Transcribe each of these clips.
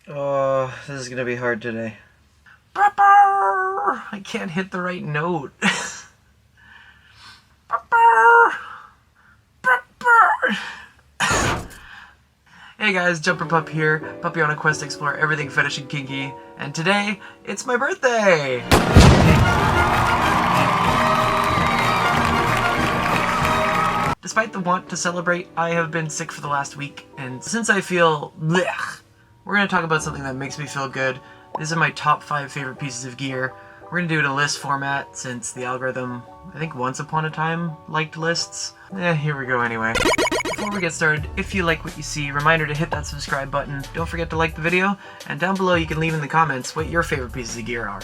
Oh, this is gonna be hard today. I can't hit the right note. Hey guys, JumperPup here, puppy on a quest to explore everything fetish and kinky, and today, it's my birthday! Despite the want to celebrate, I have been sick for the last week, and since I feel blech, we're going to talk about something that makes me feel good. These are my top 5 favorite pieces of gear. We're going to do it in a list format since the algorithm, I think once upon a time, liked lists. Here we go anyway. Before we get started, if you like what you see, reminder to hit that subscribe button. Don't forget to like the video, and down below you can leave in the comments what your favorite pieces of gear are.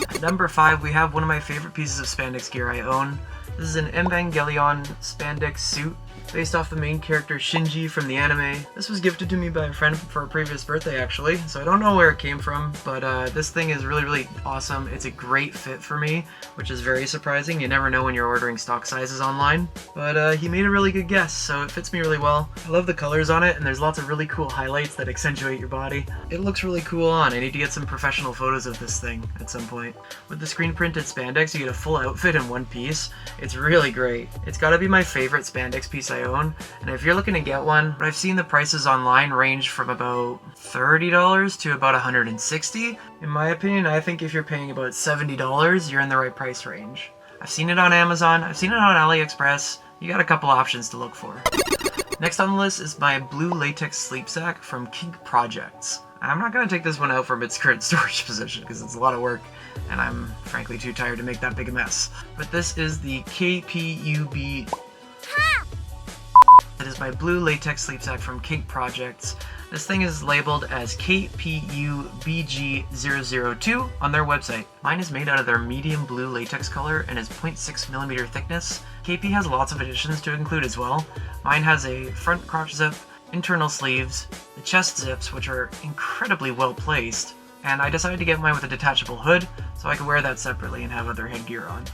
At number 5, we have one of my favorite pieces of spandex gear I own. This is an Evangelion spandex suit, based off the main character Shinji from the anime. This was gifted to me by a friend for a previous birthday actually, so I don't know where it came from, but this thing is really awesome. It's a great fit for me, which is very surprising. You never know when you're ordering stock sizes online, but he made a really good guess, so it fits me really well. I love the colors on it, and there's lots of really cool highlights that accentuate your body. It looks really cool on. I need to get some professional photos of this thing at some point. With the screen printed spandex, you get a full outfit in one piece. It's really great. It's gotta be my favorite spandex piece I own, and if you're looking to get one, I've seen the prices online range from about $30 to about $160. In my opinion, I think if you're paying about $70, you're in the right price range. I've seen it on Amazon, I've seen it on AliExpress. You got a couple options to look for. Next on the list is my blue latex sleep sack from Kinky Projects. I'm not going to take this one out from its current storage position because it's a lot of work and I'm frankly too tired to make that big a mess. But this is the KPUB. It is my blue latex sleep sack from Kinky Projects. This thing is labeled as KPUBG002 on their website. Mine is made out of their medium blue latex color and is 0.6mm thickness. KP has lots of additions to include as well. Mine has a front crotch zip, internal sleeves, the chest zips, which are incredibly well placed, and I decided to get mine with a detachable hood so I could wear that separately and have other headgear on.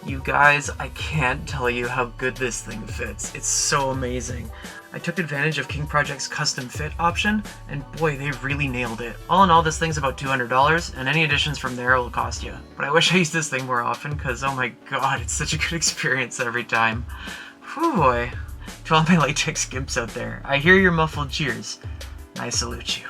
You guys, I can't tell you how good this thing fits. It's so amazing. I took advantage of Kinky Project's custom fit option, and boy, they really nailed it. All in all, this thing's about $200, and any additions from there will cost you. But I wish I used this thing more often, because oh my god, it's such a good experience every time. Whew boy. To all my latex gimps out there, I hear your muffled cheers. I salute you.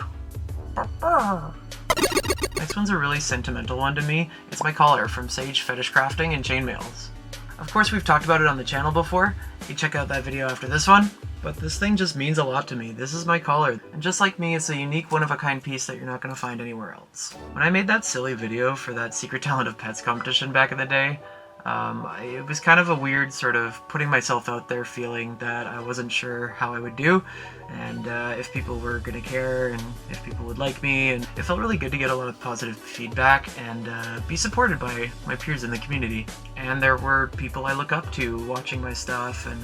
Next one's a really sentimental one to me. It's my collar from Sage Fetish Crafting and Chainmails. Of course, we've talked about it on the channel before. You can check out that video after this one. But this thing just means a lot to me. This is my collar, and just like me, it's a unique one-of-a-kind piece that you're not going to find anywhere else. When I made that silly video for that Secret Talent of Pets competition back in the day, it was kind of a weird sort of putting myself out there feeling that I wasn't sure how I would do, and if people were going to care, and if people would like me, and it felt really good to get a lot of positive feedback and be supported by my peers in the community. And there were people I look up to watching my stuff and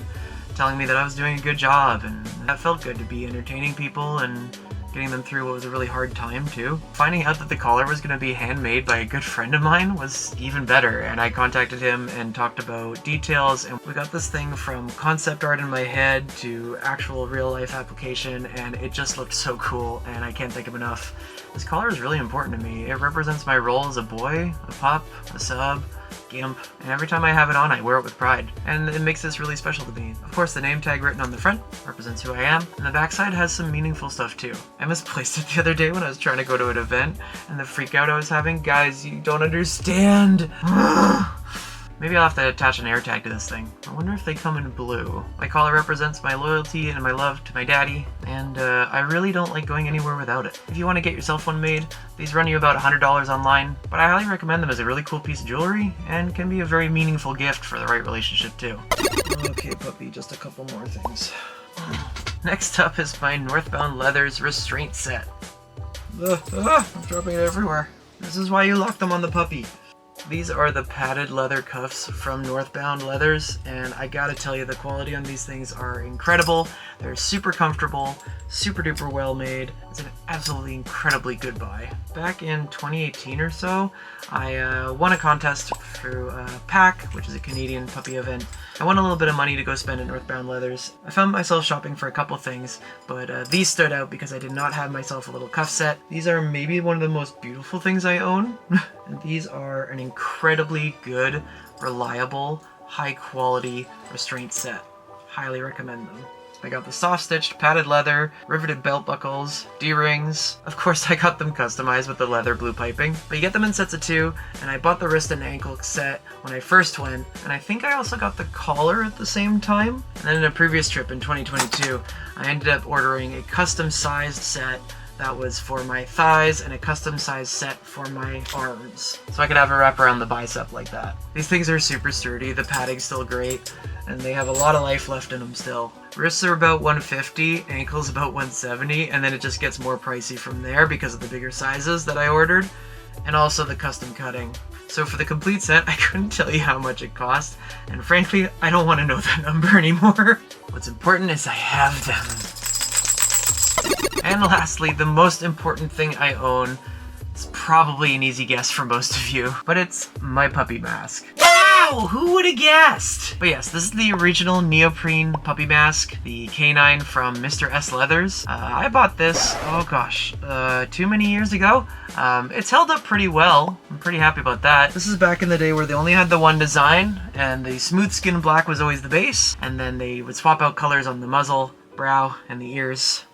telling me that I was doing a good job, and that felt good to be entertaining people and getting them through what was a really hard time too. Finding out that the collar was going to be handmade by a good friend of mine was even better, and I contacted him and talked about details, and we got this thing from concept art in my head to actual real life application, and it just looked so cool, and I can't thank him enough. This collar is really important to me. It represents my role as a boy, a pup, a sub, gimp, and every time I have it on, I wear it with pride, and it makes this really special to me. Of course, the name tag written on the front represents who I am, and the backside has some meaningful stuff too. I misplaced it the other day when I was trying to go to an event, and the freak out I was having, guys, you don't understand! Maybe I'll have to attach an air tag to this thing. I wonder if they come in blue. My collar represents my loyalty and my love to my daddy, and I really don't like going anywhere without it. If you want to get yourself one made, these run you about $100 online, but I highly recommend them as a really cool piece of jewelry, and can be a very meaningful gift for the right relationship too. Okay puppy, just a couple more things. Next up is my Northbound Leathers Restraint set. I'm dropping it everywhere. This is why you lock them on the puppy. These are the padded leather cuffs from Northbound Leathers, and I gotta tell you, the quality on these things are incredible. They're super comfortable, super duper well made. It's an absolutely incredibly good buy. Back in 2018 or so, I won a contest through PAC, which is a Canadian puppy event, I want a little bit of money to go spend at Northbound Leathers. I found myself shopping for a couple things, but these stood out because I did not have myself a little cuff set. These are maybe one of the most beautiful things I own, and these are an incredibly good, reliable, high-quality Restraint set. Highly recommend them. I got the soft-stitched padded leather, riveted belt buckles, D-rings. Of course, I got them customized with the leather blue piping, but you get them in sets of 2, and I bought the wrist and ankle set when I first went, and I think I also got the collar at the same time. And then in a previous trip in 2022, I ended up ordering a custom-sized set that was for my thighs and a custom-sized set for my arms, so I could have a wrap around the bicep like that. These things are super sturdy, the padding's still great, and they have a lot of life left in them still. Wrists are about $150, ankles about $170, and then it just gets more pricey from there because of the bigger sizes that I ordered, and also the custom cutting. So for the complete set, I couldn't tell you how much it cost, and frankly, I don't want to know that number anymore. What's important is I have them. And lastly, the most important thing I own is probably an easy guess for most of you, but it's my puppy mask. Wow! Who would have guessed? But yes, this is the original neoprene puppy mask, the canine from Mr. S Leathers. I bought this, oh gosh, too many years ago. It's held up pretty well. I'm pretty happy about that. This is back in the day where they only had the one design, and the smooth skin black was always the base, and then they would swap out colors on the muzzle, brow, and the ears.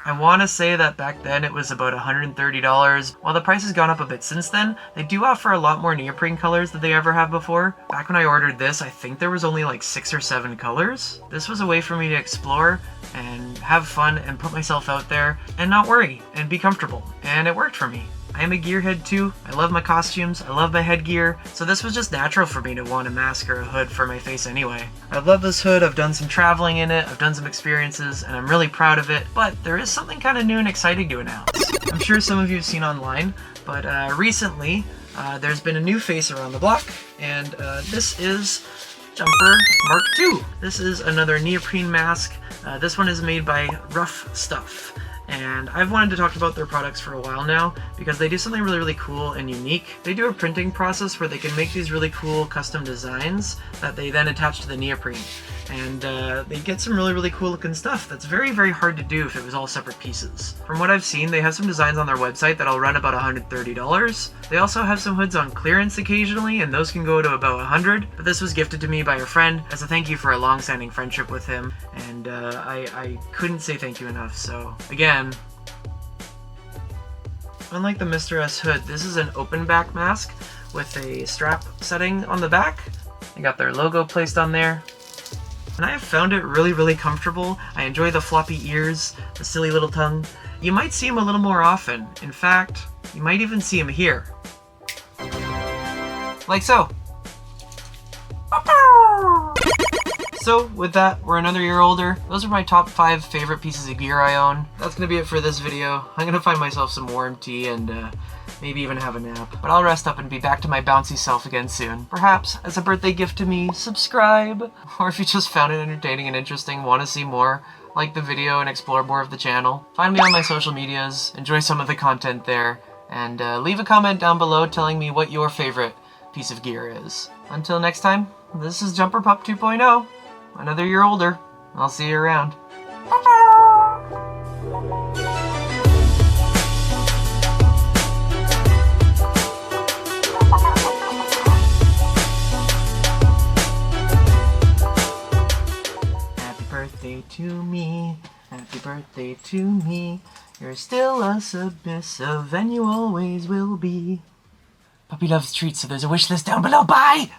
I want to say that back then it was about $130. While the price has gone up a bit since then, they do offer a lot more neoprene colors than they ever have before. Back when I ordered this, I think there was only like 6 or 7 colors. This was a way for me to explore and have fun and put myself out there and not worry and be comfortable. And it worked for me. I am a gearhead too. I love my costumes, I love my headgear, so this was just natural for me to want a mask or a hood for my face anyway. I love this hood, I've done some traveling in it, I've done some experiences, and I'm really proud of it, but there is something kind of new and exciting to announce. I'm sure some of you have seen online, but recently there's been a new face around the block, and this is Jumper Mark II. This is another neoprene mask. This one is made by Rough Stuff. And I've wanted to talk about their products for a while now because they do something really, really cool and unique. They do a printing process where they can make these really cool custom designs that they then attach to the neoprene. And they get some really, really cool looking stuff that's very, very hard to do if it was all separate pieces. From what I've seen, they have some designs on their website that'll run about $130. They also have some hoods on clearance occasionally, and those can go to about $100. But this was gifted to me by a friend as a thank you for a long-standing friendship with him, and I couldn't say thank you enough. So again, unlike the Mr. S hood, this is an open back mask with a strap setting on the back. They got their logo placed on there. And I have found it really, really comfortable. I enjoy the floppy ears, the silly little tongue. You might see him a little more often. In fact, you might even see him here. Like so. So, with that, we're another year older. Those are my top 5 favorite pieces of gear I own. That's gonna be it for this video. I'm gonna find myself some warm tea and maybe even have a nap. But I'll rest up and be back to my bouncy self again soon. Perhaps, as a birthday gift to me, subscribe! Or if you just found it entertaining and interesting, want to see more, like the video and explore more of the channel. Find me on my social medias, enjoy some of the content there, and leave a comment down below telling me what your favorite piece of gear is. Until next time, this is JumperPup 2.0. Another year older. I'll see you around. Happy birthday to me. Happy birthday to me. You're still a submissive and you always will be. Puppy loves treats, so there's a wish list down below. Bye!